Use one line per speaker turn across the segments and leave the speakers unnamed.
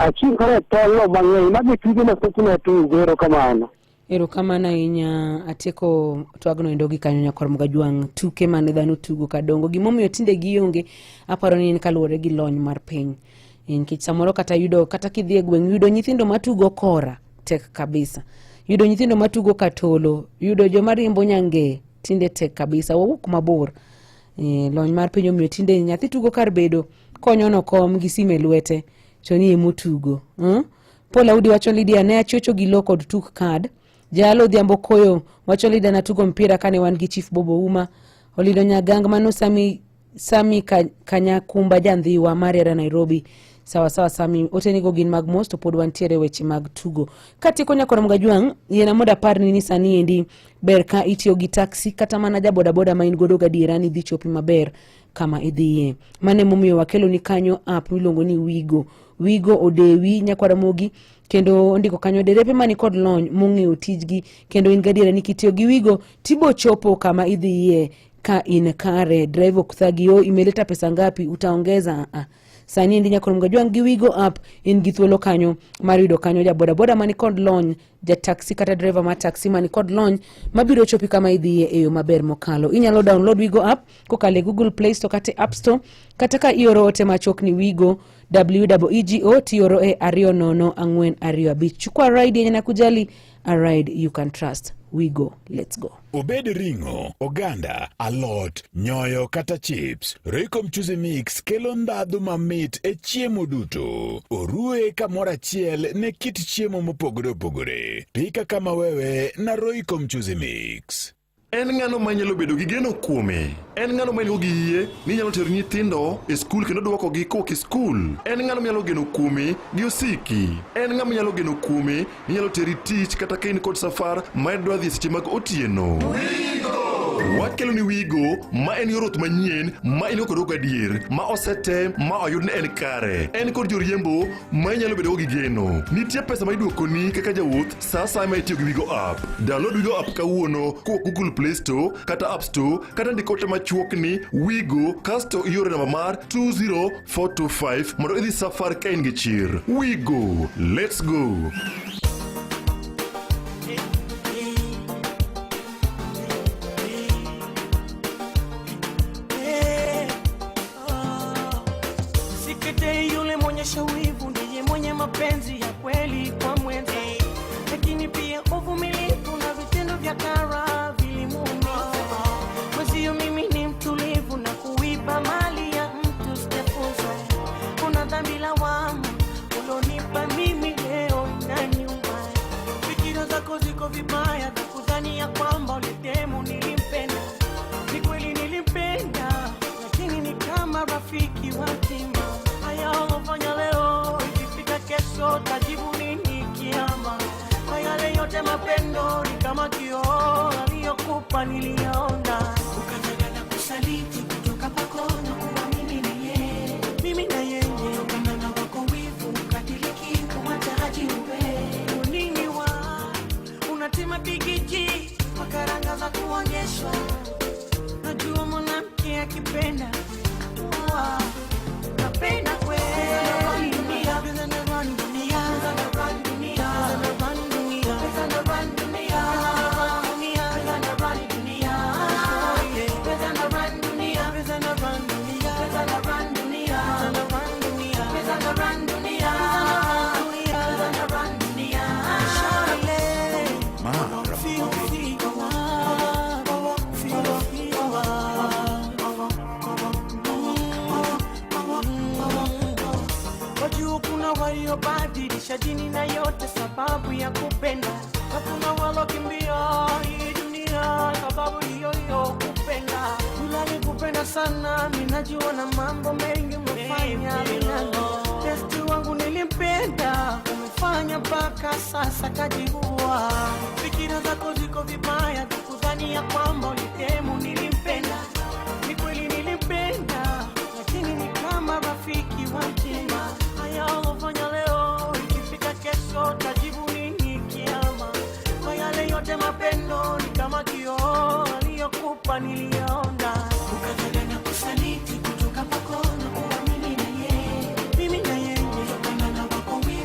achingore tolo mang'eny magi tije na sokuna tu zero kamano.
Erokamano ahinya atieko twagno endo gi kanyo nyakor Mgajwang' tuke mane dhano tugo kadongo gimomiyo tinde gionge aparo ni en kaluwore gi lony mar piny nikech samoro kata yudo kata kidhi e gweng' yudo nyithindo matugo kora tek kabisa, yudo nyithindo matugo katolo, yudo joma riembo nyange tinde tek kabisa, wawuok mabor. Lony mar piny omiyo tinde nyathi tugo kar bedo konyono kom gi sime lwete to ni emotugo. Paul Audi wacho Lydia ne achocho gi lo kod tuk card. Jalo Dhiambo Koyo wacho Lydia natugo mpira kane wan gi Chief Bobo Uma. Olido Nyagang mano Sami Kanyakumba Jandhiwa Mariara Nairobi. Sawa Sami otenigo gin mag most to pod wantiere weche mag tugo. Katieko nyakor Mgajwang' yena moda parni ni sani endi ber ka itiyo gi taxi kata mana ja boda ma in godo gadiera ni dhi chopi maber kama idhiye. Mane momiyo wakelo ni kanyo app miluongo ni Wigo odewi nyakwara mogi kendo ndiko kanyo derepe mani kod lony mong'eyo tijgi kendo in gadiera ni kitiyo gi Wigo tibo chopo kama idhiye ka in kare. Drive okuthagio imeleta pesa ngapi utaongeza. Sani ndi nyakor Mgajwang' gi Wigo app in gi thuolo kanyo mar yudo kanyo ja boda mani kod lony, ja taxi kata driver ma taxi mani kod lony mabiro chopi kama idhiye e yo maber mokalo. Inyalo download Wigo app kokale Google Play Store kata App Store kata ka ioro ote machok ni Wigo WEGO tioro e 2004225. Chukua ride yenye nakujali, a ride you can trust. Wigo, let's go.
Obed ringo, oganda, alot, nyoyo kata chips. Royco mchuzi mix kelo ndhadhu mamit e chiemo duto. Orue kamoro achiel ne kit chiemo mopogore opogore. Pika kama wewe na Royco mchuzi mix.
En ng'ano manyalo bedo gi geno kuome. En ng'ano manyalo gi yie ni nyalo tero nyithindo e skul kendo duoko gi koki skul. En ng'ano manyalo geno kuome gi osiki. En ng'ama nyalo geno kuome ni nyalo teri tich kata kain kod safar ma dwa dhi seche mag otieno. Wakelo ni Wigo ma en yorot manyien ma ino kod ogadier ma osete ma oyud ne en kare. En kod joriembo ma nyalo bedo gi geno. Nitie pesa ma iduoko ni kaka jawuoth sa ma itiyo gi Wigo app. Download Wigo app kawuono ko Google Play Store kata App Store kata ndikote machuok ni Wigo kasto iore namba mar 20425 mondo idhi safar ka in gi chir. Wigo, let's go.
Wivu ndiye mwenye mapenzi ya kweli kwa mwenza, lakini pia uvumilivu na vitendo vya kara vilimuumiza. Mwenzio mimi ni mtulivu na kuiba mali ya mtu sijafunza. Kuna dhambi lawama ulonipa mimi leo na nyuma. Fikira zako ziko vibaya na kudhani ya kwamba ulitemu nilimpenda. Ni kweli nilimpenda, lakini ni kama rafiki wa kima. Unafanya leo ikifika kesho tajibu nini kiama? Kwa yale yote mapendo ni kama kioo aliyokupa niliona. Ukajaga na kusaliti kutoka kwako na kuwa mimi na yeye. Ukamana wako wivu ukadiliki kumwacha haji uwe. Unini wa unatima bigiji makaranga za kuonyeshwa. Najua mwanamke akipenda napenda kweli. Badilisha dini na yote sababu ya kupenda. Hakuna walokimbia hii dunia sababu hiyo kupenda. Ulali kupenda sana, minajua na mambo mengi umefanya minalo. Testi wangu nilimpenda, umefanya mpaka sasa kajibua. Fikira zako ziko vibaya, kudhani ya kwamba ulitemu nilimpenda. Ni kweli nilimpenda, lakini ni kama rafiki wa mtima. Haya ulofanya leo ikifika kesho tajibu nini kiama? Kwa yale yote mapendo ni kama kioo aliyokupa niliona. Ukajaga na kusaliti kutoka kwako na kuwa mimi na yeye. Ukamana wako wivu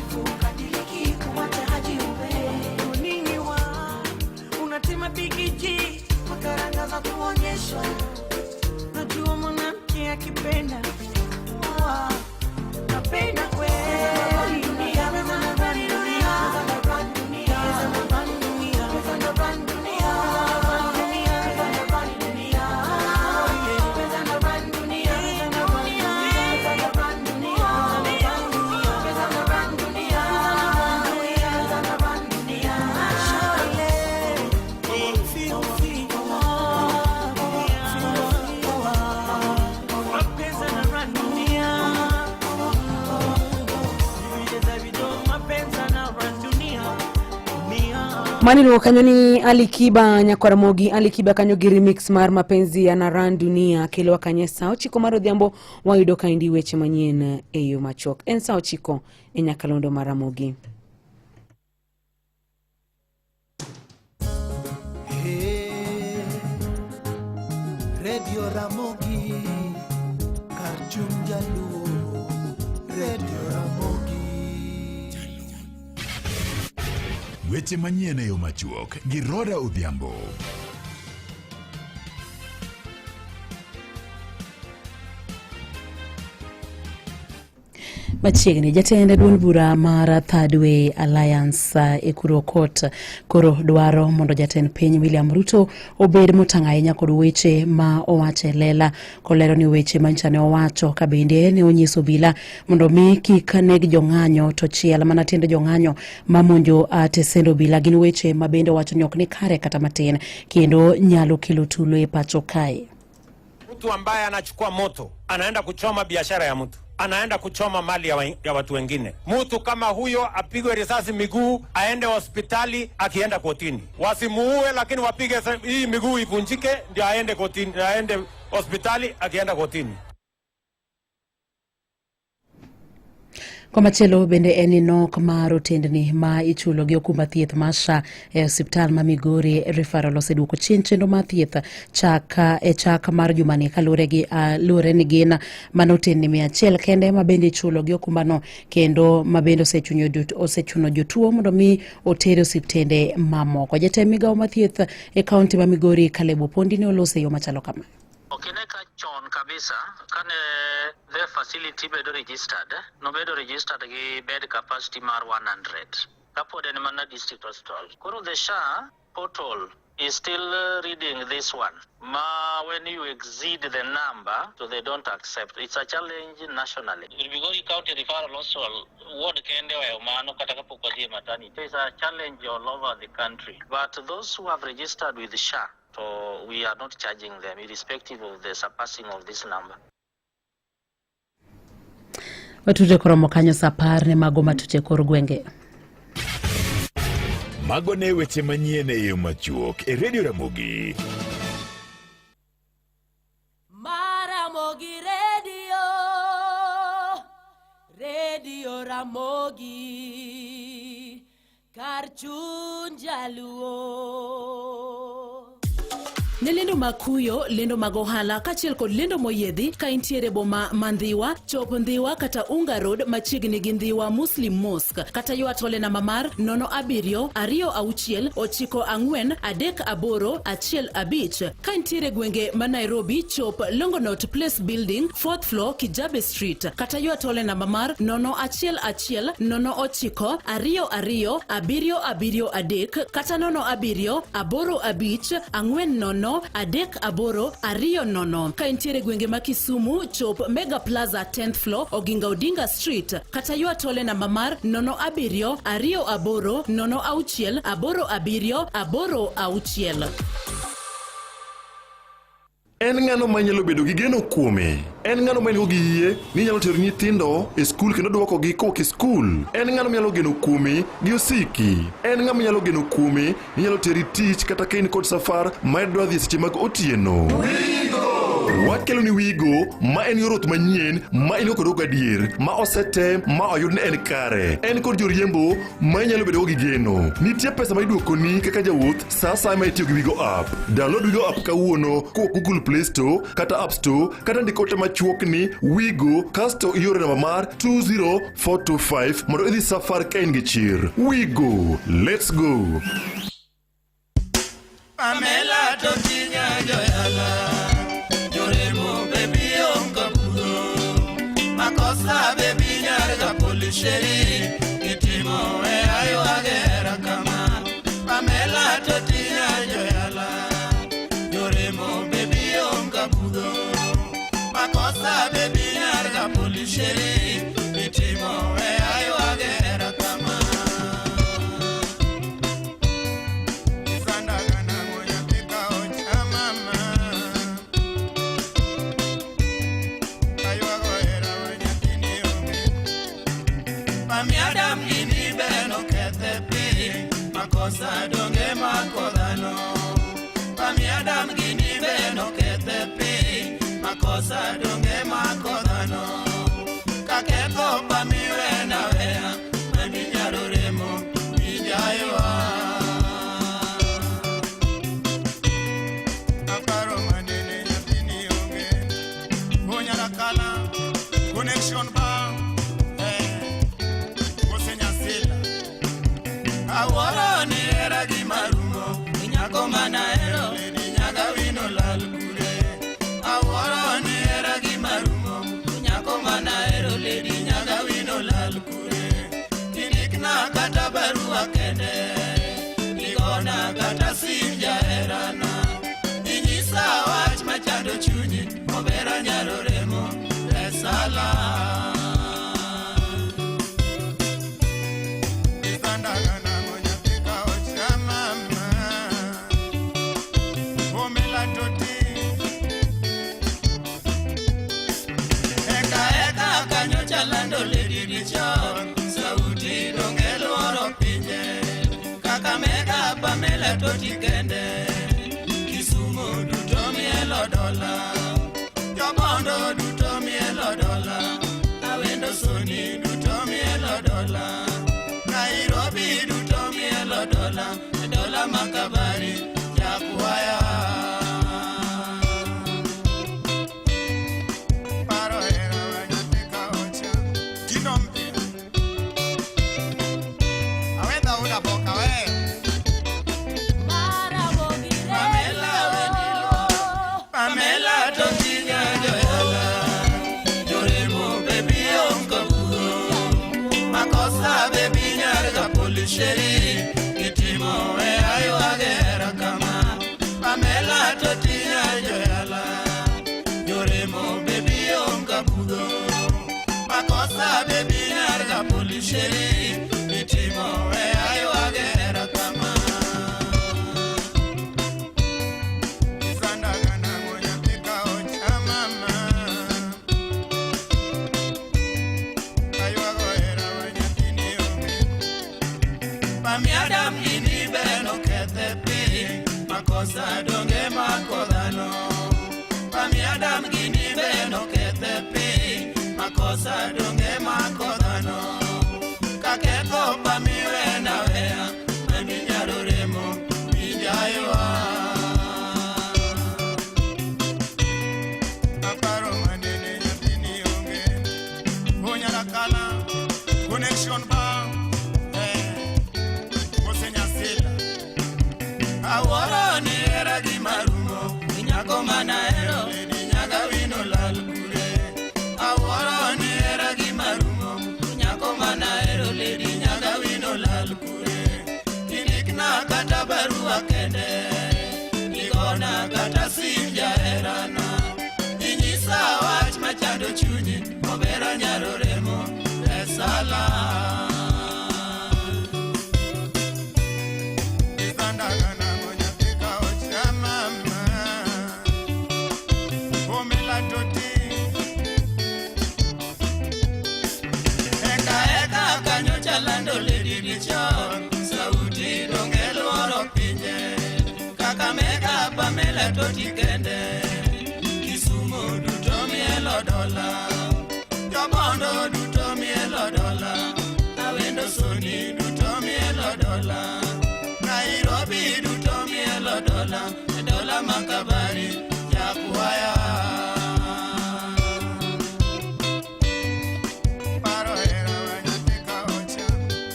Mani lo kanyo ni Alikiba Nyakwaramogi. Alikiba kanyo gi remix mar mapenzi ya naran dunia kelo kanye sao chiko maro dhiambo wayudo kaindi weche manyien e yo machok. En sao chiko e Nyakalondo Maramogi.
Radio Ramogi Karchum Jaluo Radio Ramogi
weche manyien e yo machuok gi Roda Odhiambo.
Machiegni jatend duond bura mar Third Way Alliance e Kurokot koro dwaro mondo jatend piny William Ruto obed motang' ahinya kod weche ma owache lela, kolero ni weche manchane owacho ka bende ne onyiso bila mondo mi kik neg jong'anyo to chiel mana tiende jong'anyo mamonjo tesendo bila gin weche ma bende wacho ni ok ni kare kata matin kendo nyalo kelo tulo e pacho kae.
Mtu ambaye anachukua moto anaenda kuchoma biashara ya mtu, anaenda kuchoma mali ya watu wengine. Mtu kama huyo apigwe risasi miguu, aende hospitali, akienda kotini. Wasimuue, lakini wapige hii miguu ivunjike ndio aende kotini, aende hospitali, akienda kotini.
Kwa machelo bende eni nok mar otendni ma ichulo gi okumba thieth masha e hospital ma Migori referral oseduoko chien chenro ma thieth chak mar jumani kalure gi lure ni gina mano otendni 100 kende ma bende ichulo gi okumba no kendo ma bende osechuno jotuo mondo mi otere osiptende mamoko. Jatend migawo ma thieth e kaunti ma Migori Kalebo Pondi ne olose yo machalo kama.
Okineka chon kabisa kane the facility bedo registered, no bedo registered gi bed capacity mar 100 kapod en mana district hospital. Koro the SHA portal is still reading this one. When you exceed the number, so they don't accept. It's a challenge nationally. Migori County Referral Hospital ward kende wa umano kataka pokwazi maternity. It's a challenge all over the country. But those who have registered with SHA, so we are not charging them irrespective of the surpassing of this number.
Watuje koromo kanyo sapar ne mago matute kor gwenge.
Mago ne weche manyien e yo machuok e Radio Ramogi.
Maramogi Radio Ramogi Karchun Jaluo.
Ne lendo makuyo, lendo magohala, kachiel kod lendo moyedhi, ka intiere boma mandhiwa, chop ndhiwa kata Unga Road machiegni gi ndhiwa Muslim Mosque, kata ywat ole namba mar 07 26 94 38 15. Ka intiere gwenge ma Nairobi, chop Longonot Place Building, 4th floor Kijabe Street, kata ywat ole namba mar 011 09 22 73, kata 07 85 40 Adek Aboro Ario Nono. Ka intiere gwenge ma Kisumu, chop Mega Plaza 10th floor Oginga Odinga Street, kata ywat ole namba mar 07 28 06 87 86.
En ng'ano manyalo bedo gi geno kuome. En ng'ano manyalo gi yie ni nyalo tero nyithindo e skul kendo duoko gi koke skul. En ng'ano manyalo geno kuome gi osiki. En ng'ama nyalo geno kuome ni nyalo teri tich kata kain kod safar ma idwa dhi seche mag otieno. Wakelo ni Wigo ma en yorot manyien ma ilo kod ogadier ma osete ma oyud ni en kare. En kod joriembo ma nyalo bedo gi geno. Nitie pesa ma iduoko ni kaka jawuoth sa ma itiyo gi Wigo app. Download Wigo app kawuono ko Google Play Store kata App Store kata ndikote machuok ni Wigo kasto iore namba mar 20425 mondo idhi safar ka in gi chir. Wigo, let's go.
Pamela Tokinya Joyala Makosa baby nyarga polisheri Kitimo ayo agera kama Pamela Tokinya Joyala Yoremo baby onga budo Makosa baby nyarga polisheri Kitimo ayo agera kama Isandagana ngoya tika ocha mama Mami Adam gini beno kete pi makosa donge mako dhano. Pami Adam gini beno kethe pi, makosa donge mako dhano. Kaketho pami wena wea, mami nyaro remo, mijayoa. Aparo manene nyapini onge, bonya rakala, connection ba, aworo ni era gi marumo nyako mana ero nyaga wino lal kure. Aworo ni era gi marumo nyako mana ero lady nyaga wino lal kure. Dirikna kata barua kende ligona kata simja erana. Inyisa wach machando chunyi obera nyaro remo esala. Chalando lady dichon, sauti donge luoro pinje. Kakamega Pamela toti kende, Kisumu duto mielo dola, Jobondo duto mielo dola, Awendo Soni duto mielo dola, Nairobi duto mielo dola, dola makabari Jakuaya. Sheri kitimo we ayo agera kama Pamela totina joyala Yoremo baby onka budo Makosa baby narga polisheri kitimo we ayo agera kama Isanda gana moya pika ocha mama Ayo agera wanyatini onge Pami Adam ini beno kethe pi, makosa donge mako dhano. Pami Adam gini beno kethe pi, makosa donge mako dhano. Kaketho pami wena wea, mami nyaro remo, mijayoa. Aparo manene nyapini onge, bonya rakala, connection ba. Aworo ni era gi marumo nyako mana ero nyaga wino lal kure. Aworo ni era gi marumo nyako mana ero lady nyaga wino lal kure. Dirikna kata barua kende ligona kata simja erana. Inyisa wach machando chunyi obera nyaro remo esala. Chalando lady dichon, sauti donge luoro pinje. Kakamega Pamela toti kende, Kisumu duto mielo dola, Jobondo duto mielo dola, Awendo Soni duto mielo dola, Nairobi duto mielo dola, dola makabari Jakuaya.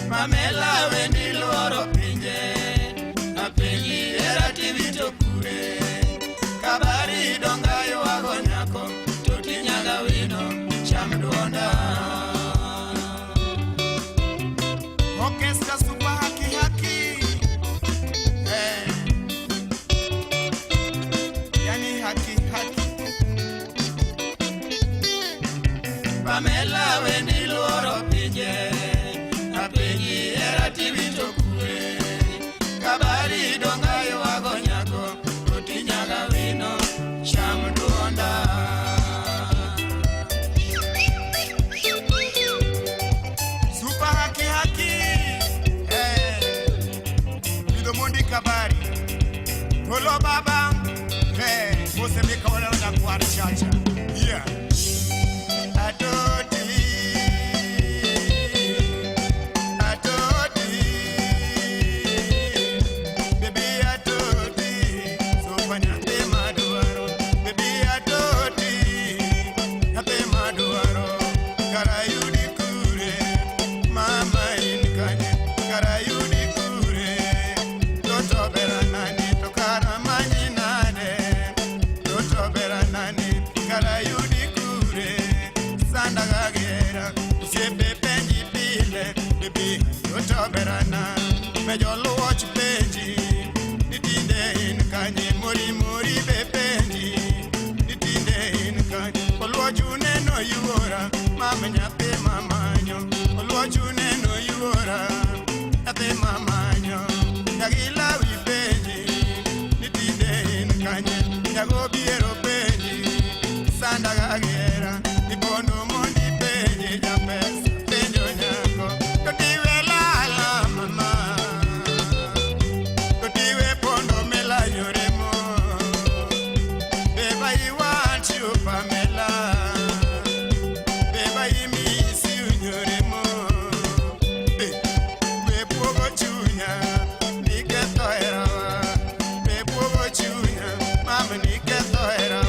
Pamela wendi luoro pinje, apenji era tivito kure. Kabari donga yuago nyako, toti nyaga wino, cham duonda. Orchestra super haki haki, yani haki haki. Pamela wendi luoro pinje, apenji era tivito kure. Kabari donga yuago nyako, toti nyaga wino, cham duonda. Ora una kwar chacha. Yeah. Adoti. Adoti. Baby adoti. So fanya te maduaro. Baby adoti. Ate maduaro. Karayudi kure. Mama inkanye. Karayudi kure. Toto beranani to karamani nane. Toto beranani karayudi kure. Sanda gagera sepe penji pile bibi. Toto berana mejo watch penji. Ditinde inkanye muri muri be penji. Ditinde inkanye polwajune no yuora. Mama nyape mamanyo polwajune no yuora. Ate mamanyo Yagila we penji, nitinde inkanye, yago biero penji, sanda gagera, ibono mondi penji, japes, penjo nyako, kotiwe la mama, kotiwe pondo mela yoremo, beba I want you Pamela, beba I miss you yoremo, we pogo chunya. Mama ni que toera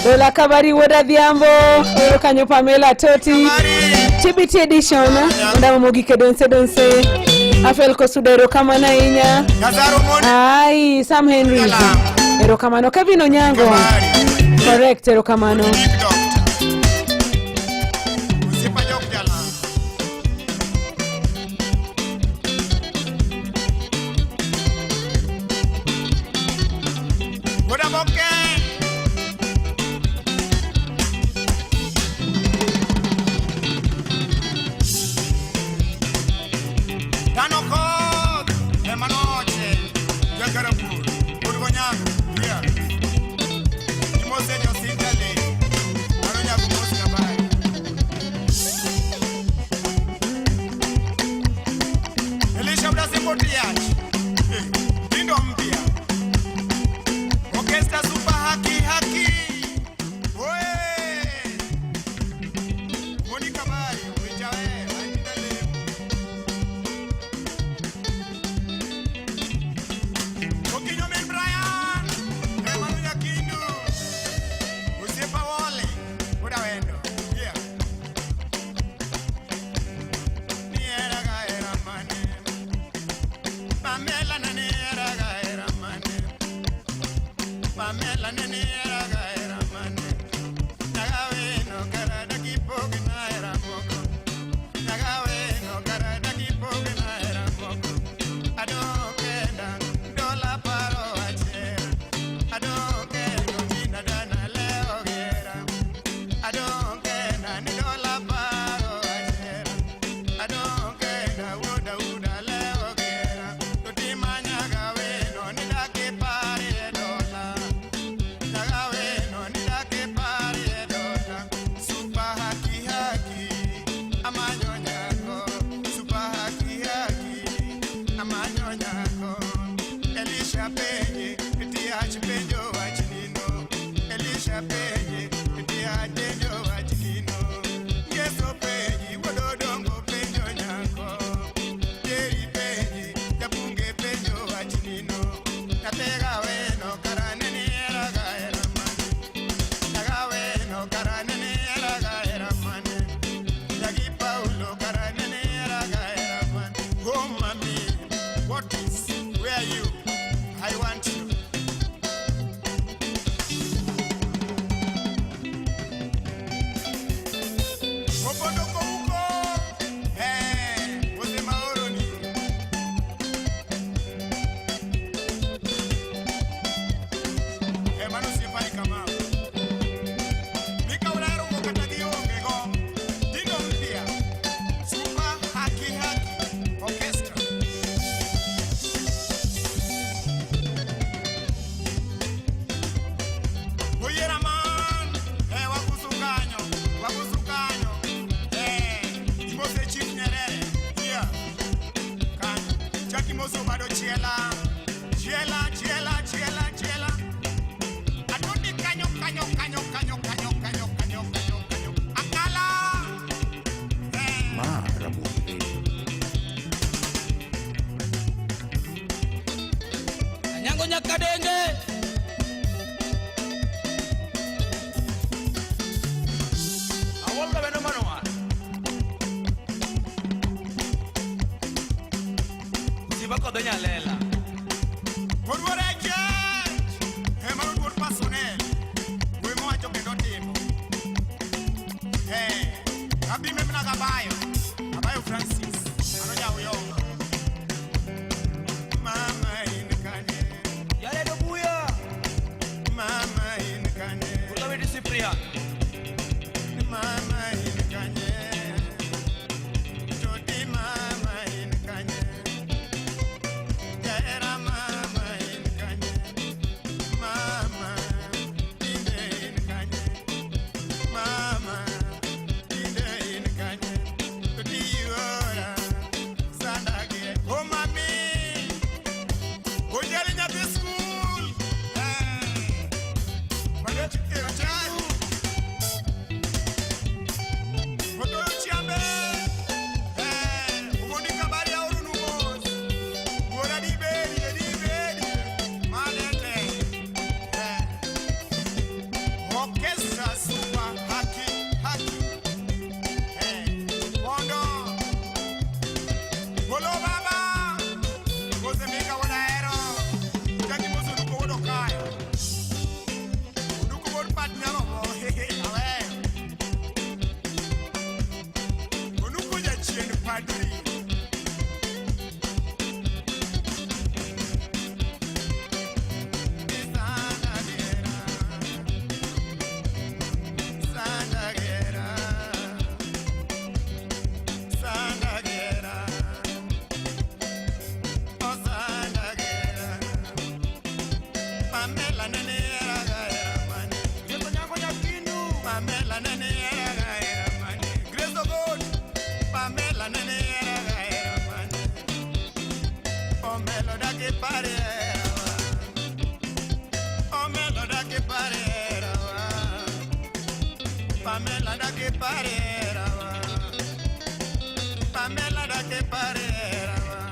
Dola Kabari Woda Dhiambo, Kanyo Pamela Toti, TBT edition, Ndama Mogike Donse, Afel Kosudero Kamana Inya, Ai, Sam Henry, Ero Kamano, Kevin Onyango, correct, Ero Kamano.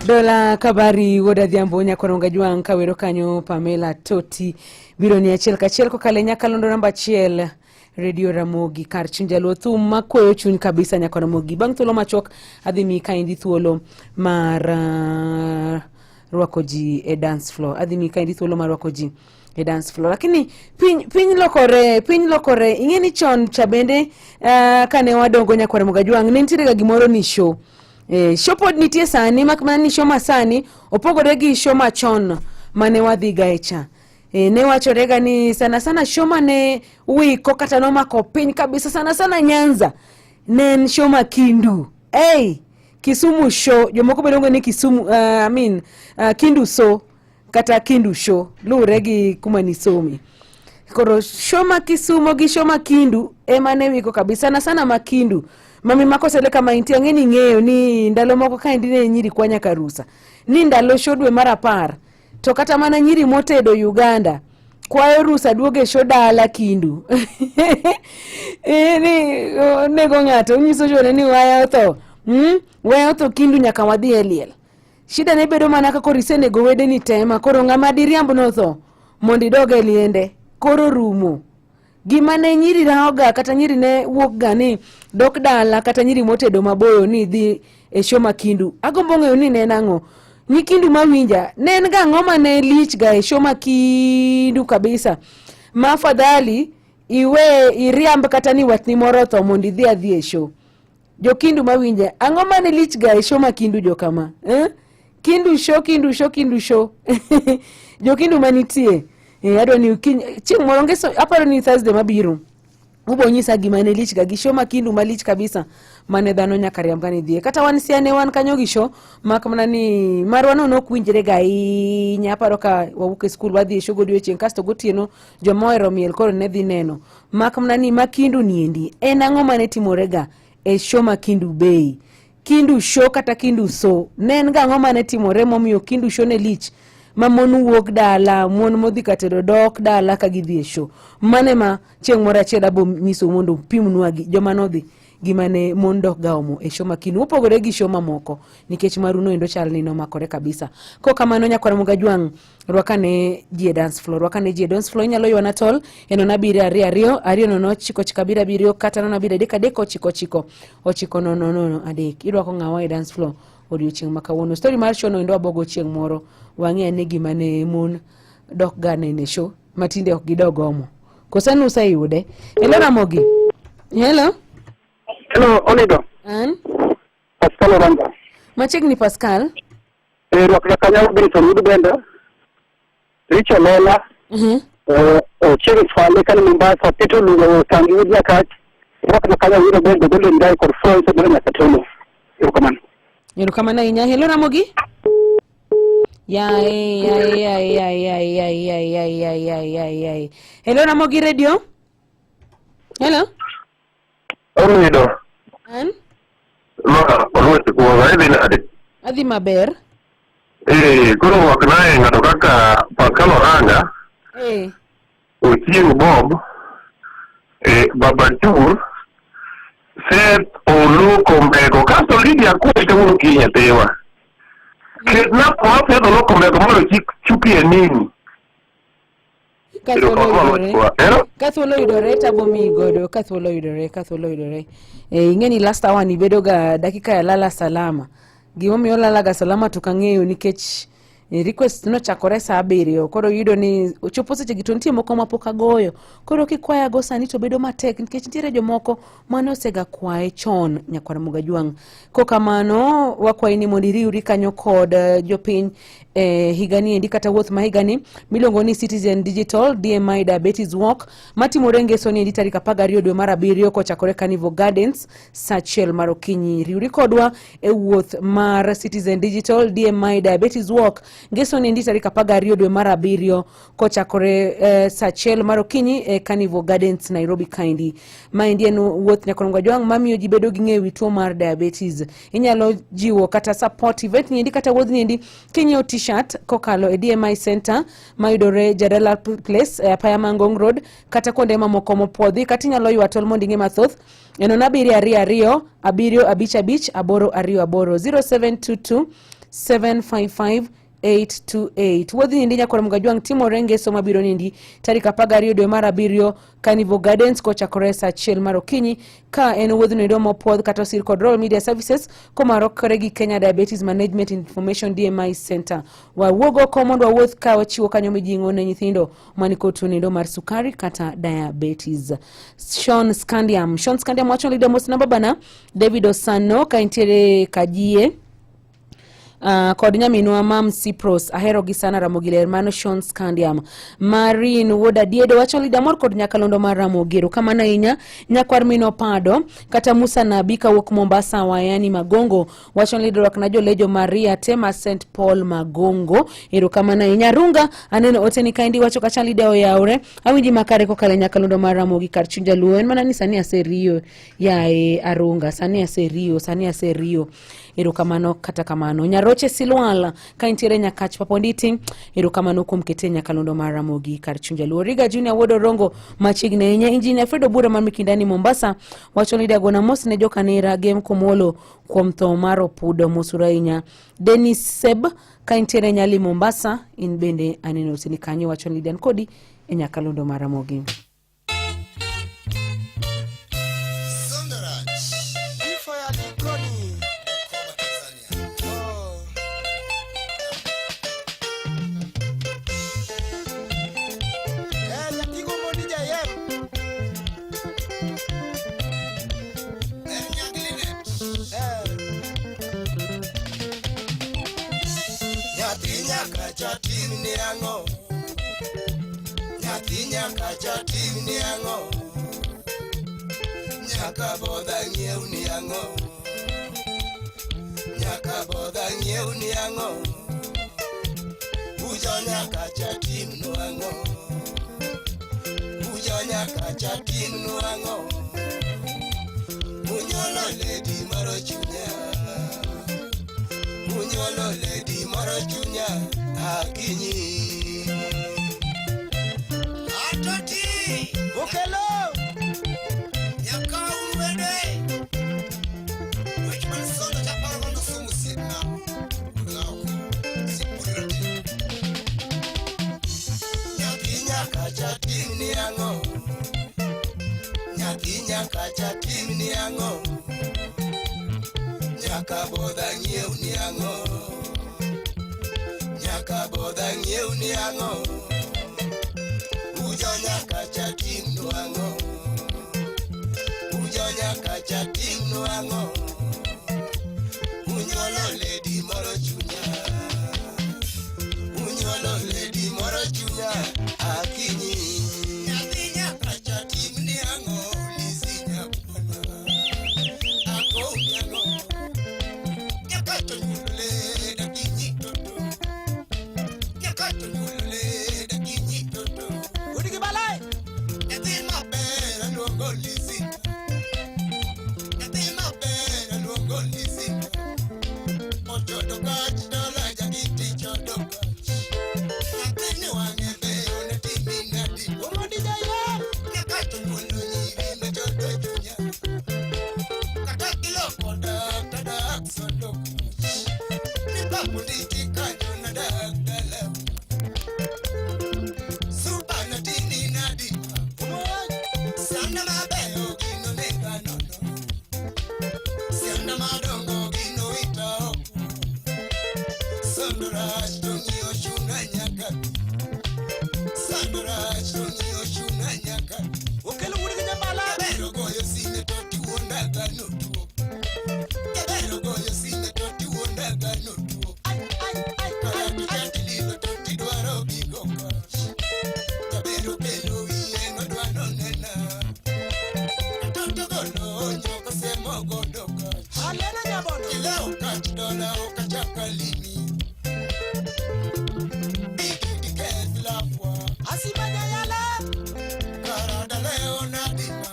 Dola kabari woda dhiambo nyakoronga juang kawero kanyo Pamela Toti bironi achiel kachiel kokale nyakalondo namba 1 Radio Ramogi kar chinjalo thum makweyo chuny kabisa nyakaramogi bang' thuolo machok adhimi kaindi thuolo mar rwako ji e dance floor lakini piny lokore ingeni chon chabende kane wadongo nyakaramoga juang ne nitiere ga gimoro ni show show pod nitie sani makmana ni show masani opogore gi show machon mane wadhi gaecha ne wachorega ni sana show mane wiko kata nomako piny kabisa sana Nyanza nen show makindu Kisumu show jomoko bedongo ni Kisumu Kindu so kata Kindu show luregi kuma ni somi koro show ma Kisumu gi show makindu emane wiko kabisa sana makindu mami makosele kama inti angeni ng'eyo ni ndalo moko ka indine nyiri kwanya karusa ni ndalo shodwe mara par to kata mana nyiri motedo Uganda kwayo rusa duoge shodala Kindu nego ng'ato unyiso jone ni waya otho Kindu nyaka wadhi eliel shida ne bedo mana kako risenego wede ni tema koro ng'ama diriambo no tho mondi doge liende koro rumo gima ne nyiri raoga kata nyiri ne wuok gani dok dala kata nyiri motedo maboyo ni dhi e show makindu agombo ng'eyo ni ne nang'o nyikindu mawinja nen ga ng'oma ne lich ga e show makindu kabisa mafadhali iwe iriamb kata ni watni moro tho mondi dhi adhi e show jokindu mawinja ang'oma ne lich ga e show makindu jokama Kindu show jokindu manitie adwa ni chieng' moro ngeso aparo ni Thursday mabiro ubo nyisa gima ne lich ga gisho makindu malich kabisa mane dhano nyaka riambani dhie kata wan siane wan kanyo gisho makmana ni marwano nokwinjre ga aparo ka wawuok e skul wadhi e show godiochieng' kasto gotieno jomoero miel koro ne dhi neno makmana ni makindu niendi en ang'o mane timore ga e show makindu bei kindu show kata kindu so. Nen ga ngoma ne timore momiyo kindu show ne lich. Ma mon wuok dala, mon modhi katero dok dala ka gidhi e show. Mane ma chieng' moro achiel abo nyiso mondo pimnwa gi joma nodhi gimane mon dok ga omo e show makinu opogore gi show mamoko nikech maruno endo chal ni no makore kabisa. Ko kamano Nyakwar Mugajwang rwakane ji e dance floor, rwakane ji e dance floor inyalo ywana tol eno na bire ariyo no chiko chika bira biriyo kata no bire deka deko chiko no adek irwako ngawa e dance floor odiochieng' makawuono. Story mar show no endo abogo chieng' moro wang'e ane gimane mon dok ga ne show matinde ok gidog omo. Kosanu sayude. Hello Ramogi. Hello.
Hello, Olido.
An?
Pascal Oranga.
Machegni Pascal.
Rwakla kanyawo Benson Udubenda. Richo Lola. Chiri Fale kan Mombasa Tito Lugo Tangi Udia Kat. Rwakla kanyawo Udubenda Golden Guy Korfo Sabana Nakatolo. Yukaman.
Yukamana inya. Hello Ramogi. Yay. Hello Ramogi Radio. Hello.
Olido.
An?
Lola, Olwete kuwa hivi na ade.
Adhi maber.
Kuro waknae ngato kaka Pascal Oranga. Ochieng' Bob. Babatur. Seth Oluko Mbego. Kasto Lydia Kwete unu kinya tewa. Ketna kwa Seth Oluko Mbego mwalo chupi ya nini?
Kathuolo yudore tabomi godo kathuolo yudore ingeni last hour ni bedo ga dakika ya lala salama gimomiyo lala ga salama tukang'eyo nikech request no chakore saa 7 koro yudo ni ochopo seche gito nitie moko mapok agoyo koro kikwaya go sani to bedo matek nikech nitiere jomoko mane osega kwaye chon Nyakwar Mugajwang. Ko kamano wakwayi ni mondo iriwri kanyo kod jopiny higani endi kata wuoth ma higani miluongo ni Citizen Digital DMI Diabetes Walk matimore ngeso ni endi tarik 12 dwe mar 7 kochakore Carnival Gardens saa 1 mar okinyi. Riwri kodwa e wuoth mar Citizen Digital DMI Diabetes Walk ngeso ni endi tarik 12 dwe mar 7 kochakore saa 1 mar okinyi e Carnival Gardens Nairobi kaindi. Ma endi en wuoth Nyakwar Mugajwang mamiyo ji bedo gi ng'eyo tuo mar diabetes. Inyalo jiwo kata support event ni endi kata wuoth ni endi kinyiewo t-shirt kokalo e DMI Center mayudore Jadala Place apaya Mangong Road kata konde mamoko mopodhi kata inyalo ywa tol mondo ing'e mathoth eno na 722 755 0722 755 828. Wuodhi nindi Nyakwar Mugajwang timore ngeso mabiro nindi tarik 12 dwe mar 7 Carnival Gardens kochakore saa 1 mar okinyi ka en wuodhi no idomo pod kata sir kod Royal Media Services komarokore gi Kenya Diabetes Management Information DMI Center. Wawuogo komondo wawuoth ka wachiwo kanyo mijing'o ne nyithindo maniko tuo nindo mar sukari kata diabetes. Sean Scandium wacho leader most number bana David Osano ka intiere Kajie kod nyaminwa Mam Cypros ahero gi sana Ramogi hermano Sean Scandium. Marine Woda Diedo wacho leader mor kod Nyakalondo mar Ramogi kama na inya Nyakwar Mino Pado kata Musa Nabika wok Mombasa wayani Magongo wacho leader wak na jolejo Maria Tema St Paul Magongo kama na inya Runga aneno oteni kaindi wacho kacha leader oyaure awinji makare kokale Nyakalondo mar Ramogi kar chunja luen mana ni sani aserio ya Arunga sani aserio erokamano kata kamano Nyaroche Silwala ka intiere Nyakach Paponditi erokamano kuom kete Nyakalondo mar Ramogi kar chunja Luoriga Junior Wodo Rongo machigne nya Engineer Fredo Bura mar Mikindani Mombasa wacho ni dagona mos ne jokanera game komolo kuom tho mar Opudo Mosurainya. Dennis Seb ka intiere Nyali Mombasa in bende aneno sini kanyo wacho ni Dan Kodi e Nyakalondo mar Ramogi.
Nyaka boda nyeu ni ango Ujo nyaka chatim no ango Unyolo lady maro chunya
Unyolo lady moro chunya akinyi. Atoti Okelo Yakau wede Which man son of Japan on the song sit now. Nyakinya kacha tim ni ango. Nyakinya kacha tim ni ango. Nyaka boda nyeu ni ango. Nyaka boda nyeu ni ango. Ujo nyaka cha tim no ango. Ujo nyaka cha tim no ango. Unyolo lady moro chunya. Unyolo lady moro chunya akinyi. Nyakinya kacha tim ni ango. Lisinya pona ako ni ango. Nyakato nyule da kinyi toto. Nyakato nyule da kinyi toto. Udiki balai. Nyati mabera luongo lisinya. Nyati mabera luongo lisinya. Ochodo kach dola jagiti chodo kach. Nyatini wang'ebe one timi nadi. Umodi jaya. Nyakato nyulu nyiri mechodo chunya. Kata kilo koda tada aksodo kach. Nipapu niti kanyo nadak dalau. Supa na tini nadi. Sana mabeyo gino nega nono. Sana madongo gino ita oku. Sanduraj tungi oshuna nyaka. Sanduraj tungi oshuna nyaka. Okelo wuri kanya mala. Kebero goyo sine toti wonda gano tuo. Kebero goyo sine toti wonda gano tuo. Kaya tujati lilo toti dwaro bigo kach. Kebero pelo iye no dwano nena. Toto golo nyoko semo godo kach. Halena nyabono. Kileo kach dola okachaka limi. Asimanya yala Karada leo nadima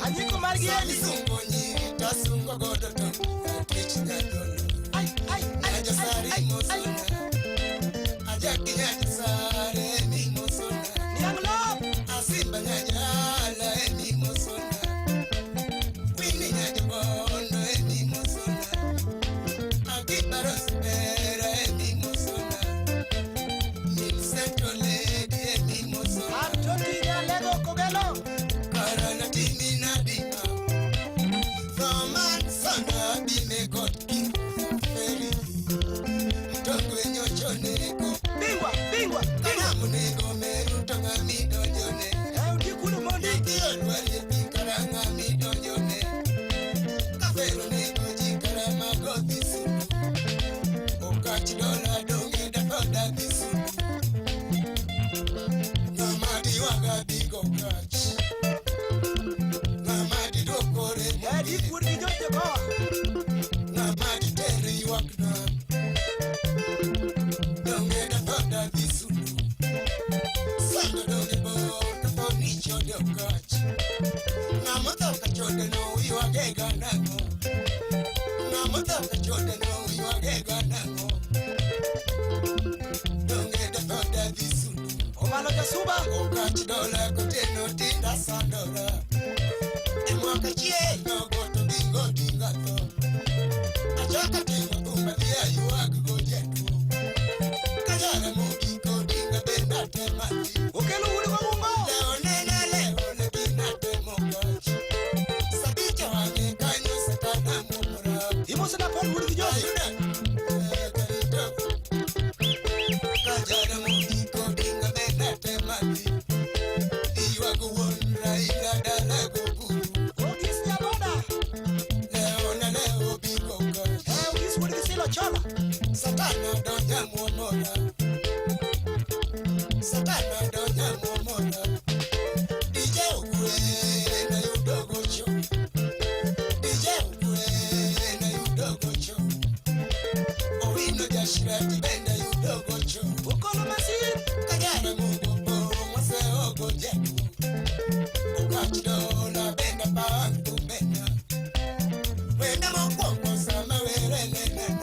Hanyiko margieli Sungo nyiri tasungo godo tono Kichi nyadolo Ajasari mosona Ajaki nyajasare emi mosona Nianglo Asimba nyajala emi mosona Wini nyajabono emi mosona Akibaros pera emi mosona Milsento lady emi mosona Antoti nyalego kogelo Karana timi nadima From Ansana bime got king Feri Mtongwe nyochoneko Bingwa Kanamu nego meru tonga midonjone Udikulu mondi Kiolwari pikaranga midonjone Kafero nego jikarama godhisu Okachi dola donge dakoda dhisu Namadi waga bigo kach Namadi dokore Yadi kuri jote bawa Namadi teri wakna Donge dakoda dhisu Sando donge bo Kapo nicho dio kach Namoto kachode no iwagega nango Namoto kachode no iwagega nango Donge dakoda dhisu Omalo jasuba Okachi dola koteno tinda sandora Emwaka chie Nogoto bingo dingato Achaka tengo kumba dia yuwak gojetu Kajara mugiko dinga benda temati Okelo uli kwa mungo Leo nena leo lekina temokachi Sabicha wange kanyo satana mumura Imo sana pol uli kijosi Kajara mugiko dinga benda temati Iwago wonra ila dala gobu Ogis nyaboda Leo na leo biko kachi Ogis wuli kisilo chola Satana donya muomola Satana donya muomola DJ ukwe na yudogo cho DJ ukwe na yudogo cho Owino jashirati benda yudogo cho Ukolo masir Kajara mungu po mwase ogo jeku Okachi dola benda bantu benda Wenda mokoko sama were nena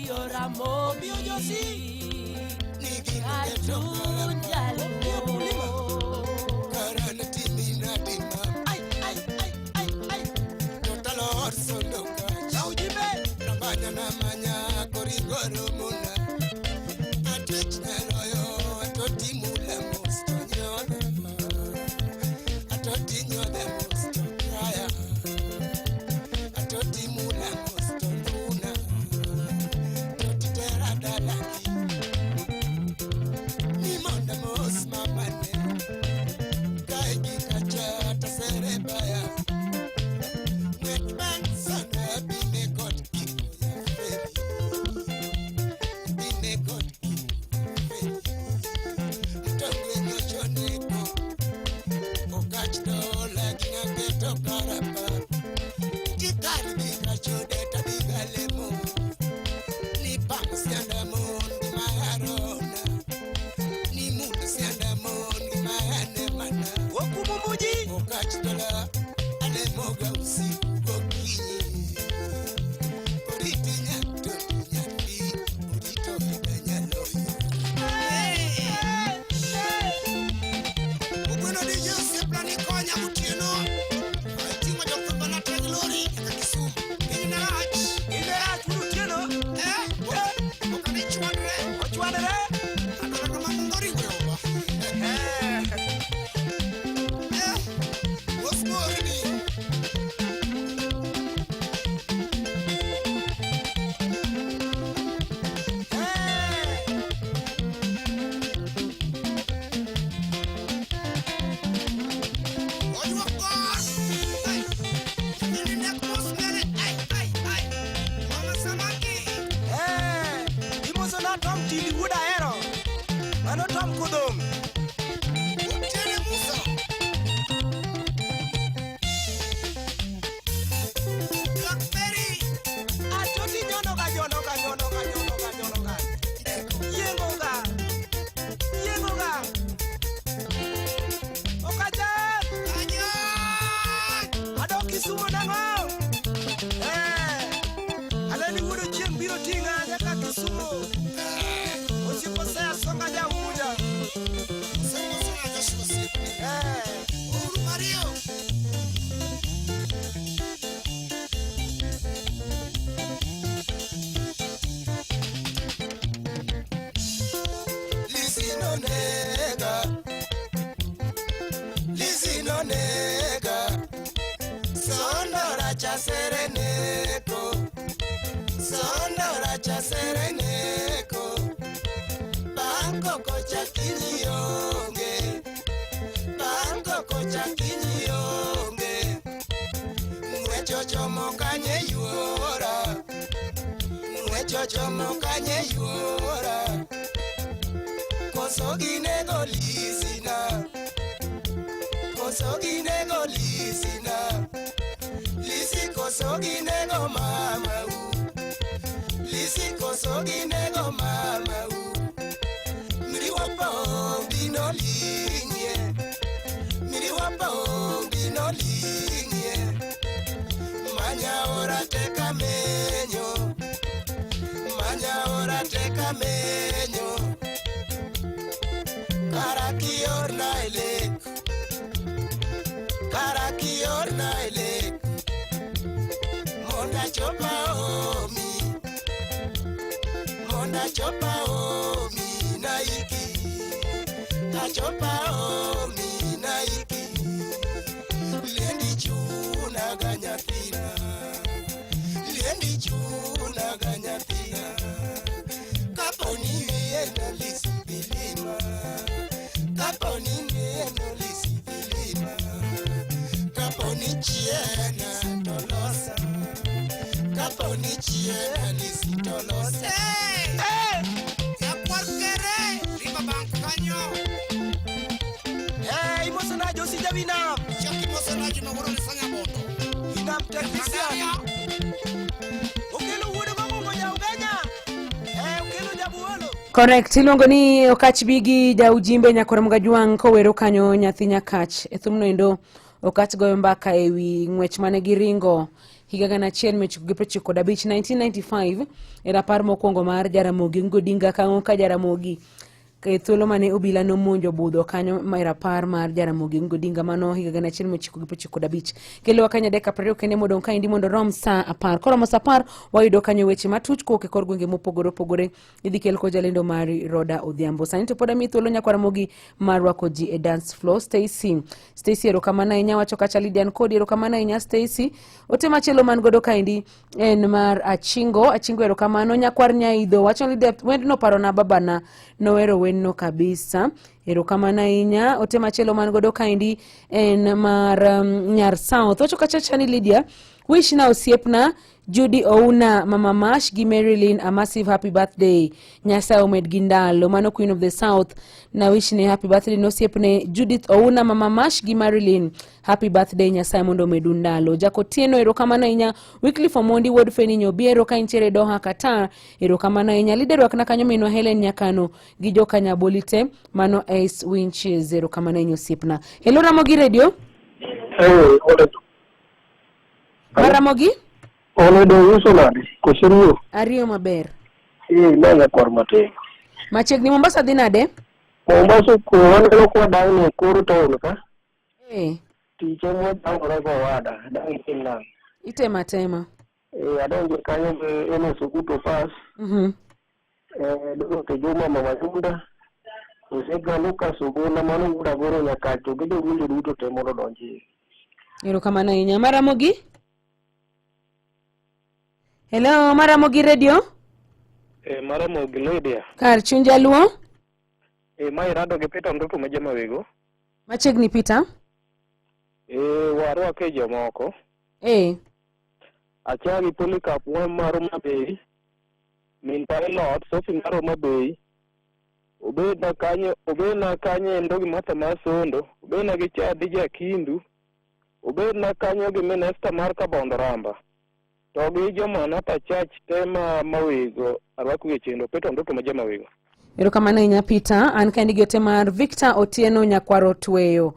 Omiyo Ramogi, Katun Jaluo.
Karana timina dima. Ay. Total orso loka. Laujibe. Rabanya na manya korigoro muna. Atwich na loyo atoti mula mosto nyoda. Atoti nyoda mosto kaya. Atoti mula mosto luna. Atoti tera dalaki. Ni monda mos mamane. Kaigi kacha taserebaya. Mwet bang sana bine got kiko ya feri. Bine got kiko feri. Tongwe nyochoneko. Okach dola kinga keto karapa. Jikari bika chode tabiga lemo. Ni pamu sianda mondi maharona. Ni mundu sianda mondi mahane mana. Okumumuji. Okach dola alemoga usiku gokinyi. Oriti nyato nyandi. Orito hibenya loyo. Ubweno di Jose plani konya mutieno. Aitima Dr. Banata Glory Kisumu. Inach. Inach mutieno. Okani chwadre. Ochwadre. Adora kama ngori wewa. Osmorni. Lisinonega Sonora cha sereneko Sonora cha sereneko Banko kocha kinyonge Banko kocha kinyonge Mwechocho mokanye yuora Mwechocho mokanye yuora Kosoginego lisina Kosoginego lisina Lisi kosoginego mama u Lisi kosoginego mama u Miriwapa bino linye Miriwapa bino linye Manya ora teka menyo Manya ora teka menyo Karakior na elek Karakior na elek Monda chopa omi Monda chopa omi na iki Kachopa omi na iki Liendi chuna ganyathina Liendi chuna ganyathina Kaponi viena lisibilima Kaponi viena lisibilima Kaponi chiena tolosa Kaponi chiena lisitolosa Ya cualquiera Riba bankanyo Imosona Josi Javina Shaki Mosona Jima Woro Lisanya Boto Inam Teknisia Ukelu wudu kwa Moja Uganya Ukelu Jabuolo
Correct. Iluongo ni Okach Bigi Jaujimbe Nyakora Mgajuang kowero kanyo nyathi Nyakach. Thumno endo Okach goyo mbaka ewi ng'wech mane giringo higa gana achiel michiko gi 95 1995 e rapar mokwongo mar Jaramogi Ngodinga Kang'o ka Jaramogi thuolo mane obila nomonjo budho kanyo mai rapar mar Jaramogi Ngodinga mano higa gana achiel michiko gi 95 kelo kanya deka 20 kende modong ka indi mondo rom sa 10 koro mo sa 10 wayudo kanyo weche matuch koke kor gwenge mopogore opogore idhi kel ko jalendo mar Roda Odhiambo sani to poda mi thuolo nyakwaramogi mar rwako ji e dance floor Stacy erokamano ahinya wacho kacha Lydian Kodi erokamano ahinya Stacy ote machielo man godo ka indi en mar Achingo erokamano nyakwar Nyaidho wacho Lydia wendno parona babana nowero wenno kabisa erokamano ahinya ote machielo man godo ka indi en mar Nyar South wacho kacha chani Lydia wish na osiepna Judy Ouna Mama Mash gi Marilyn a massive happy birthday Nyasaye omed gi ndalo mano Queen of the South na wish ne happy birthday no siepne Judith Ouna Mama Mash gi Marilyn happy birthday Nyasaye mondo omedu ndalo Jakotieno erokamano ahinya Weekly for Mondi Word Feni Nyobiero ka intiere Doha Qatar erokamano ahinya Lider wakna kanyo minwa Helen Nyakano gi joka Nyabolite mano Ace Winches erokamano ahinya osiepna Hello Ramogi Radio Ramogi
Oledo uso nade koserio
Ariyo maber
nanga kwar mate
machiegni Mombasa dhi nade
Mombasa ko waneno kwa dang koro town ka tiche mo dangore go wada dang inna
itema
adonje kanyo ene sukuto pass dogo ke juma mama junda osega Lucas Ogona mano guda goro nyakacho gido winjo duto te mondo donji
erokamano ahinya Maramogi Hello, Maramogi Radio?
Maramogi Lydia.
Kar chuny jaluo?
Mai rado gi Peter Ndutu majama wego.
Machiegni Peter?
Warwa ke jomoko. Achagi Polycarp maro Mabei. Min pilot Sophie maro Mabei. Obed na kanye ndogi mata masondo. Obed na gicha DJ Kindu. Obed na kanyo gi minister mar Kabondo Ramba. Togi jomana ta church tema mawego arwaku gechendo Peter Ndutu majama wego.
Erokamano ahinya Peter an kendi gyote mar Victor Otieno Nyakwaro Tweyo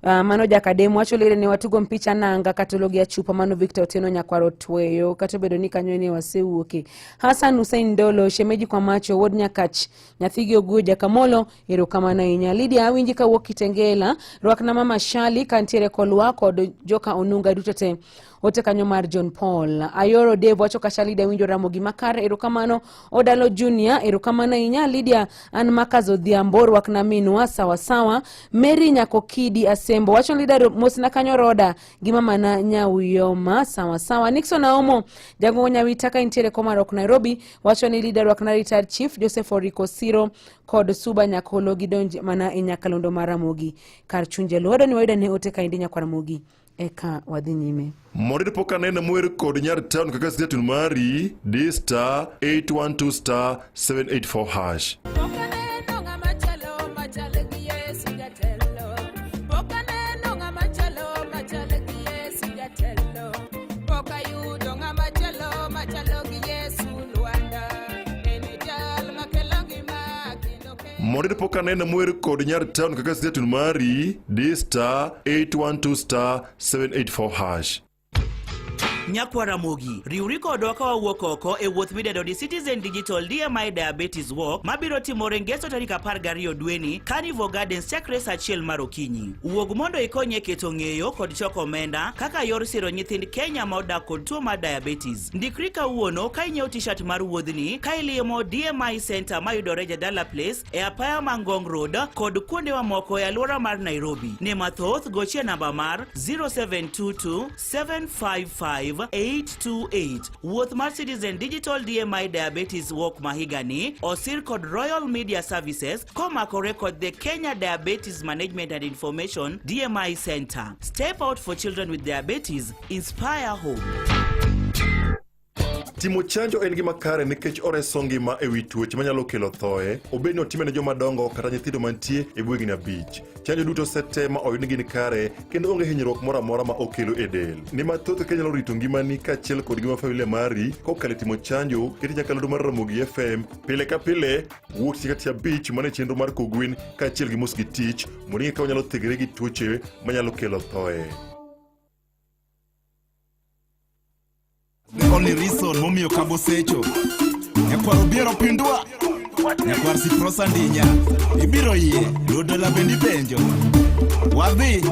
mano jakademo wacho lere ne watugo mpicha nanga katologia chupa mano Victor Otieno Nyakwaro Tweyo katobedo ni kanyo ne wasewuoke Hassan Hussein Dolo shemeji kwa macho wod Nyakach nyathigi oguo jakamolo erokamano ahinya Lydia awinji ka wuok Kitengela rwakna mama Shali kantiere kolwa kod joka Onunga dutote ote kanyo mar John Paul Ayoro Dave wacho kacha Lydia winjo Ramogi makare erokamano Odalo Junior erokamano ahinya Lydia an Makazo Odhiambo rwakna minwa sawa Mary Nyakokidi Asembo wacho Lydia mosna kanyo Roda gi mama na Nyawiyoma sawa Nixon Aomo jago Nyawitaka intiere Komarok Nairobi wacho ni Lydia rwakna retired chief Joseph Oriko Siro kod Suba Nyakolo gidonje mana e Nyakalondo Maramogi kar chunje lodo ni waida ne ote ka indi Nyakwaramogi eka wadhi nyime
Moride poka nena mwer kod Nyar Town kaka station mari D*812 784 hash. Moride poka nena mwer kod Nyar Town kaka station mari D*812 784 hash.
Nyakwaramogi riuri kodwa ka wawuok oko e wuoth midendo di Citizen Digital DMI Diabetes Walk mabiro timore ngeso tarik 12 dweni Carnival Gardens chakre saa 1 mar okinyi. Wuog mondo ikonye keto ng'eyo kod choko omenda kaka yor siro nyithind Kenya ma odak kod tuo mar diabetes. Ndikri kawuono ka inyiewo t-shirt mar wuodhni ka ilimo DMI Center mayudore Jadala Place e apaya Mangong Road kod kuonde mamoko e alwora mar Nairobi. Ne mathoth gochie namba mar 0722 755 828. Wuoth mar Citizen Digital DMI Diabetes Walk mahigani osir kod Royal Media Services komakore kod the Kenya Diabetes Management and Information DMI Center. Step out for children with diabetes. Inspire hope.
Timo chanjo en gima kare nikech oreso ngima ewi tuoche manyalo kelo thoe, obed ni otime ne joma dongo kata nyithindo mantie e bwegni abich. Chanjo duto sete ma oyud ni gin kare kendo onge hinyruok moro amora ma okelo e del. Ni mathoth kaka nyalo rito ngimani kaachiel kod ngima familia mari kokalo timo chanjo keti nyakalondo mar Ramogi FM pile ka pile wuok tich kati abich mane chenro mar Kogwin kaachiel gi mos gi tich mondo ing'e ka onyalo thegre gi tuoche manyalo kelo thoe.
The only reason momiyo kabosecho nyakwaro biero pindua nyakwar siprosa ndinya ibiro yie luodola bendi benjo wadhi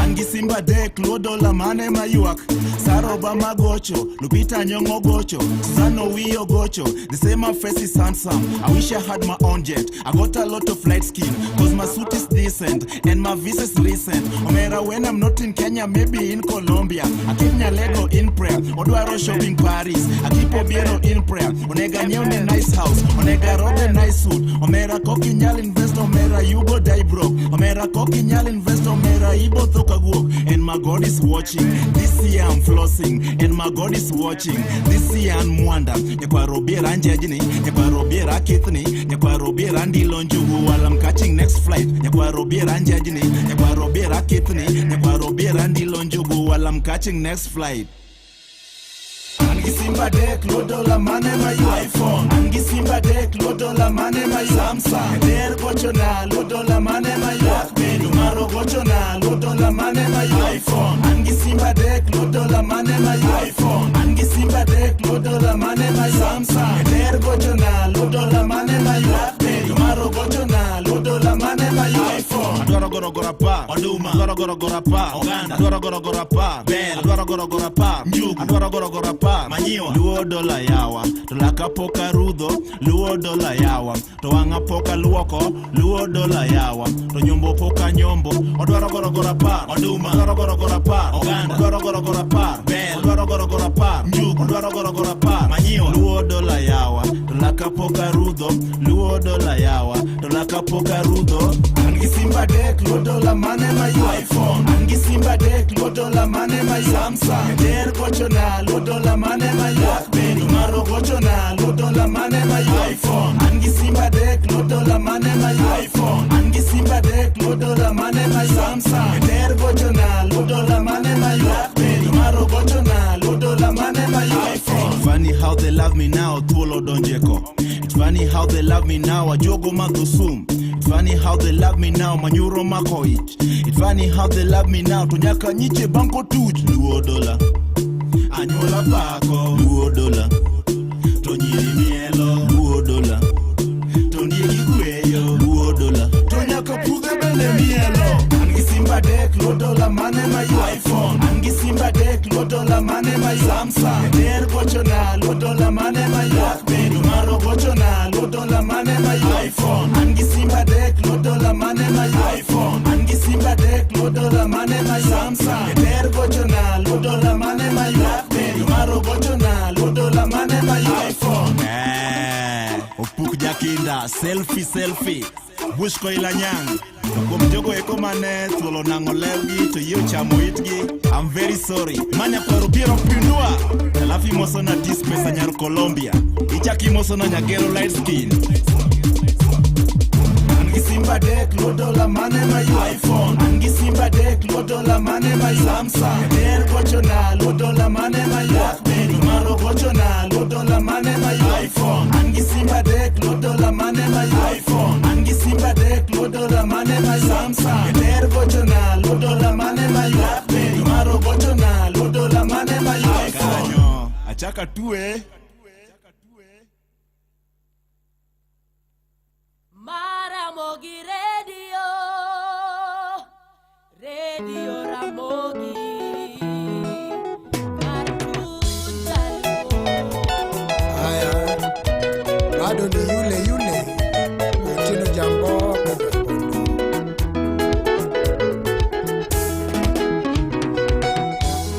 Angi Simba dek luodola mane mayuak Saroba magocho, Lupita Nyong'o gocho Sano Wio gocho, the same face is handsome I wish I had my own jet, I got a lot of light skin Cause my suit is decent, and my visa is recent Omera when I'm not in Kenya, maybe in Colombia I keep Nyalego in prayer, Odwaro shopping Paris I keep Obiero in prayer, Onega Nyone nice house Onega robe nice suit, Omera Koki Nyal invest, Omera you go die broke Omera Koki Nyal invest, Omera Ibo Thoka walk And my God is watching, this year I'm flossing And my God is watching, this year I'm mwanda Nyakwa robiera njejini, nyakwa robiera kithni Nyakwa robiera ndilo njugu while I'm catching next flight Nyakwa robiera njejini, nyakwa robiera kithni Nyakwa robiera ndilo njugu while I'm catching next flight Angi Simba dek luodola mane my iPhone Angi Simba dek luodola mane my Samsung Der gocho na luodola mane my BlackBerry Maro gocho na luodola mane my iPhone Angi Simba dek luodola mane my iPhone Angi Simba dek luodola mane my Samsung Der gocho na luodola mane my BlackBerry Maro gocho na luodola mane my iPhone Adwaro goro pa Oduma Adwaro goro pa Oganda Adwaro goro pa Bell Adwaro goro pa Njugu Adwaro goro pa Manyiwa Luo dola yawa To laka poka rudho Luo dola yawa To wanga poka luoko Luo dola yawa To nyombo poka nyombo Odwaro goro pa Oduma Odwaro goro pa Oganda Odwaro goro pa Bell Odwaro goro pa Njugu Odwaro goro pa Manyiwa Luo dola yawa To laka poka rudho Luo dola yawa To laka poka rudho Angi Simba dek luo dola mane my iPhone Angi Simba dek luo dola mane my Samsung Der gocho na luo dola mane my BlackBerry Maro gocho na luo dola mane my iPhone Angi Simba dek luo dola mane my iPhone Angi Simba dek luo dola mane my Samsung Der gocho na luo dola mane my BlackBerry Maro gocho na luo dola mane my iPhone Funny how they love me now, tuolo donjeko It's funny how they love me now, ajogo madhusum It's funny how they love me now, manyuro makoich It's funny how they love me now, tonyaka nyiche banko tuch Luo dola Anyola pako Luo dola Tonyiri mielo Luo dola Tonyegi kweyo Luo dola Tonyaka puge bende mielo Angi Simba dek luo dola mane my iPhone Angi Simba dek luo dola mane my Samsung Der gocho na luo dola mane my BlackBerry Maro gocho na luo dola mane my iPhone Angi Simba dek luo dola mane my iPhone Angi Simba dek luo dola mane my Samsung Der gocho na luo dola mane my BlackBerry Maro gocho na luo dola mane my iPhone Opuk jakinda selfie Bush ko ilanyang Kuom jogo eko mane thuolo nang'o lewgi to yie ochamo itgi I'm very sorry Manya kwaro biero pindua Alafu imoso na dispesa nyar Colombia Ichaki imoso na nyagero light skin Angi Simba dek luo dola mane my iPhone Angi Simba dek luo dola mane my Samsung Der gocho na luo dola mane my BlackBerry Maro gocho na luo dola mane my iPhone Angi Simba dek luo dola mane my iPhone Angi Simba dek luo dola mane my Samsung Der gocho na luo dola mane my BlackBerry Maro gocho na luo dola mane my iPhone Achaka tue
Maramogi Radio Ramogi
Aya Bado ni yule Utino jambo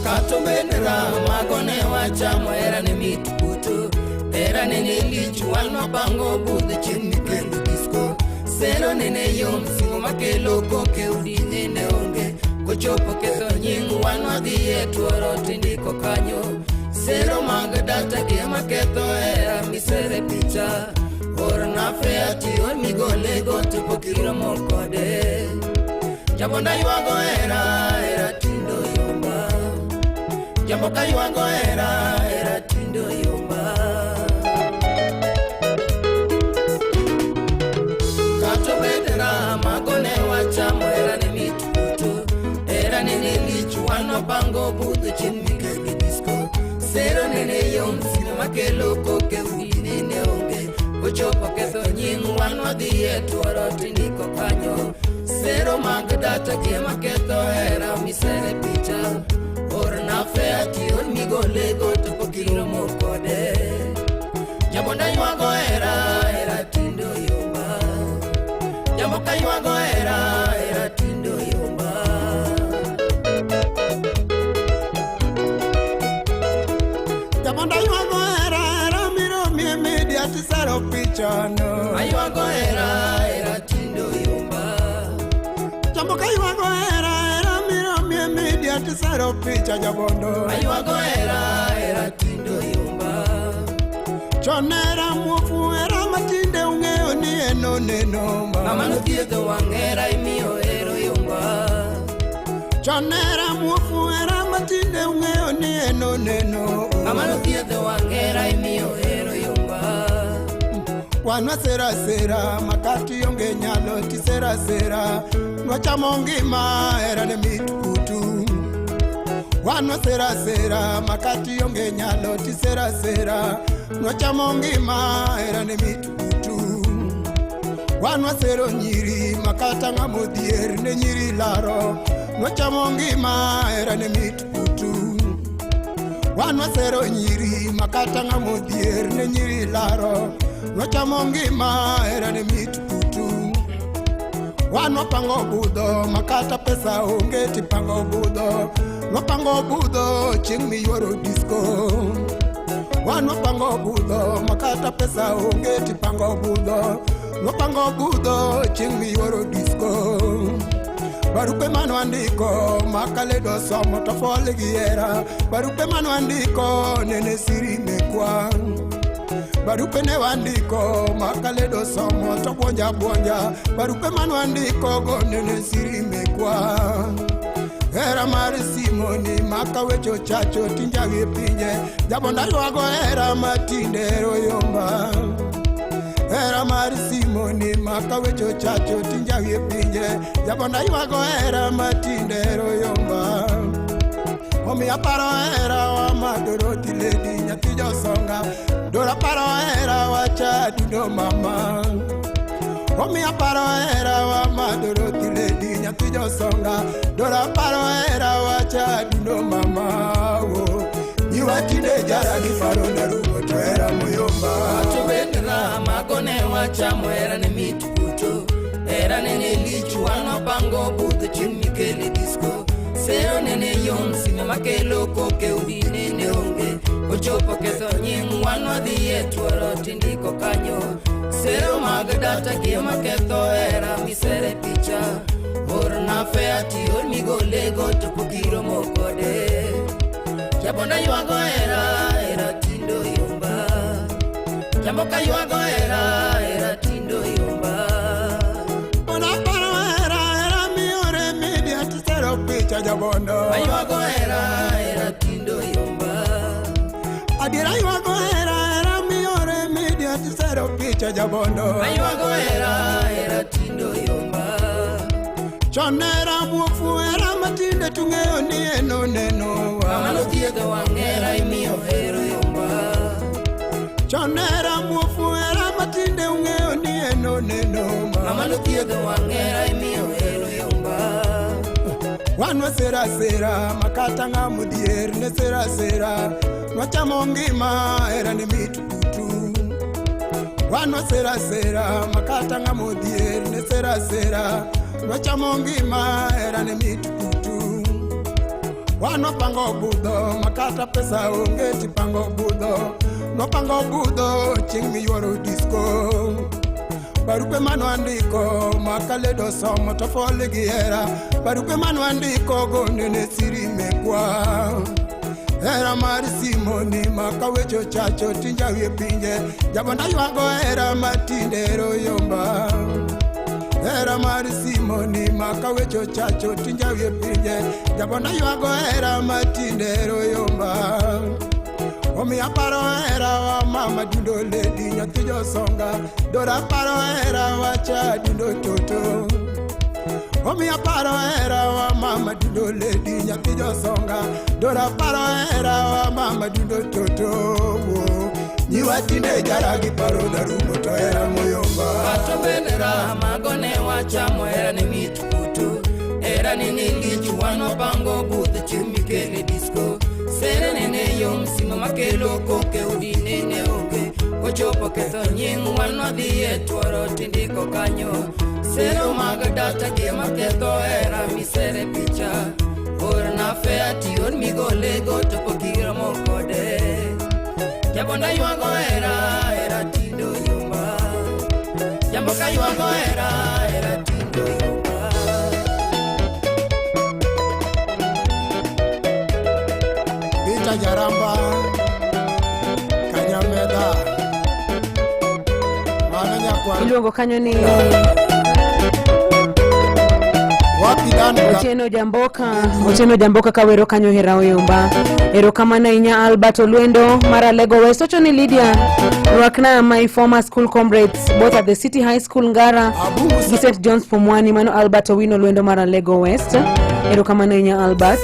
Katomenera magone wachamo era ni mitukutu Era nene lichu walma bango bude chini kendo disco Sero nene yom singo makelo koke udine ne onge Kochopo keto nyingu walma diye tuoro tindiko kanyo Sero magadata kia maketo era misere picha Ora na feati or migole gote pokira mokode Jabonda yuago era tindo yomba Jamboka yuago era tindo yomba Kato bedera magone wachamo era ni mitukutu Era ni nilichu wano bango budu chini kegi disco makelo koke udinene onge ochopo ketho nying wan wadhie tuoro tindiko kanyo sero mag data gie maketho hera misere picha orna fea tior migolego to pokiro mokode Jabonda ywago era tindo yomba Jamoka ywago era tindo yomba
Jabonda ywago era miro mie media tisaro picha no
Aywago era tindo yomba
Jamoka ywago era miro mie media tisaro picha jabondo
Aywago era tindo yomba
Chonera muofu era matinde ungeo ni eno neno
Mama no thiedho wang'era imiyo ero yomba
Chonera muofu era matinde ungeo ni eno neno
Mama no thiedho wang'era imiyo ero yomba
Wanwa sera makati yonge nyalo ti sera Nwachamo ngima era ne mitukutu Wanwa sera makati yonge nyalo ti sera Nwachamo ngima era ne mitukutu Wanwa sero nyiri makata ngamodhier ne nyiri laro Nwachamo ngima era ne mitukutu Wanwa sero nyiri makata ngamodhier ne nyiri laro Nwachamo ngima era ne mitukutu Wanwa pango budho makata pesa onge ti pango budho Nwapango budho ching mi yoro disco Wanwa pango budho makata pesa onge ti pango budho Nwapango budho ching mi yoro disco Barupe manu andiko makaledo somo tofole giera Barupe manu andiko nene siri mekwa Barupe ne wandiko makaledo somo to bonja Barupe manu andiko go nene siri mekwa Era mari simoni makawecho chacho tinjagi pinje Jabonda ywago era matindero yomba Era mari simoni makawecho chacho tinjagi pinje Jabonda ywago era matindero yomba Omi aparo era wa madoro tiledi nyatijo songa Dora paro era wa chadudo mama Omi aparo era wa madoro tiledi nyatijo songa Dora paro era wa chadudo mama Iwa tinde jara ni faro na rugo to era muyomba
Atubendera magone wacha mwera ne mitukuto Era nene lichu wano pango buto chimikele disco Sero nene yom sine makelo koke udinene onge Ochopo ketho nying wano dhiye tuoro tindiko kanyo Sero mag data gie maketho era misere picha Orna fea tior migolego to pokiro mokode Jabonda ywago era tindo yomba Jamoka ywago era tindo yomba
Ona paro era miore media tisero picha jabondo
Aywago era tindo yomba
Adira ywago era miore media tisero picha jabondo
Aywago era tindo yomba
Chonera muofu era matinde tungeo ni eno neno
Mama no thiedho wang'era imiyo ero yomba
Chonera muofu era matinde ungeo ni eno neno
Mama no thiedho wang'era imiyo ero yomba
Wanwa sera makata ngamudhier ne sera Nwachamo ngima era ne mitukutu Wanwa sera makata ngamudhier ne sera Nwachamo ngima era ne mitukutu Wanwa pango budho makata pesa onge ti pango budho Nwapango budho ching mi yoro disco Barupe manu andiko makaledo somo tofole giera Barupe manu andiko go nene siri mekwa Era mari simoni makawecho chacho tinjagi pinje Jabonda ywago era matindero yomba Era mari simoni makawecho chacho tinjagi pinje Jabonda ywago era matindero yomba Omi aparo era wa mama dundo ledi nyatijo songa Dora paro era wa cha dundo toto Omi aparo era wa mama dundo ledi nyatijo songa Dora paro era wa mama dundo toto Nyiwa tinde jara gi paro na rumo to era moyomba.
Kato bende raha magone wachamo era ni mitkutu. Era ni nili chuano pango budha chumi kele disco. Sere nene yom sima makelo koke udi nene oke. Kochopo ketho nying wano dhiye tuoro tindiko kanyo. Sere umaga data kema ketho era misere picha. Orna fea ti or migole goto pokira mokode. Jabonda yuago era tindo yumba. Jamboka yuago era tindo yumba.
Pita jaramba Kanyameda Mananya kwa
Iluongo kanyo ni Otieno Jamboka kawero kanyo hera oyomba. Erokamano inya Albert Olwendo Mara Lego West. Ocho ni Lydia Rwakna, my former school comrades both at the City High School Ngara St. John's Pumwani. Mano Albert Owino Olwendo Mara Lego West. Erokamano inya Albert.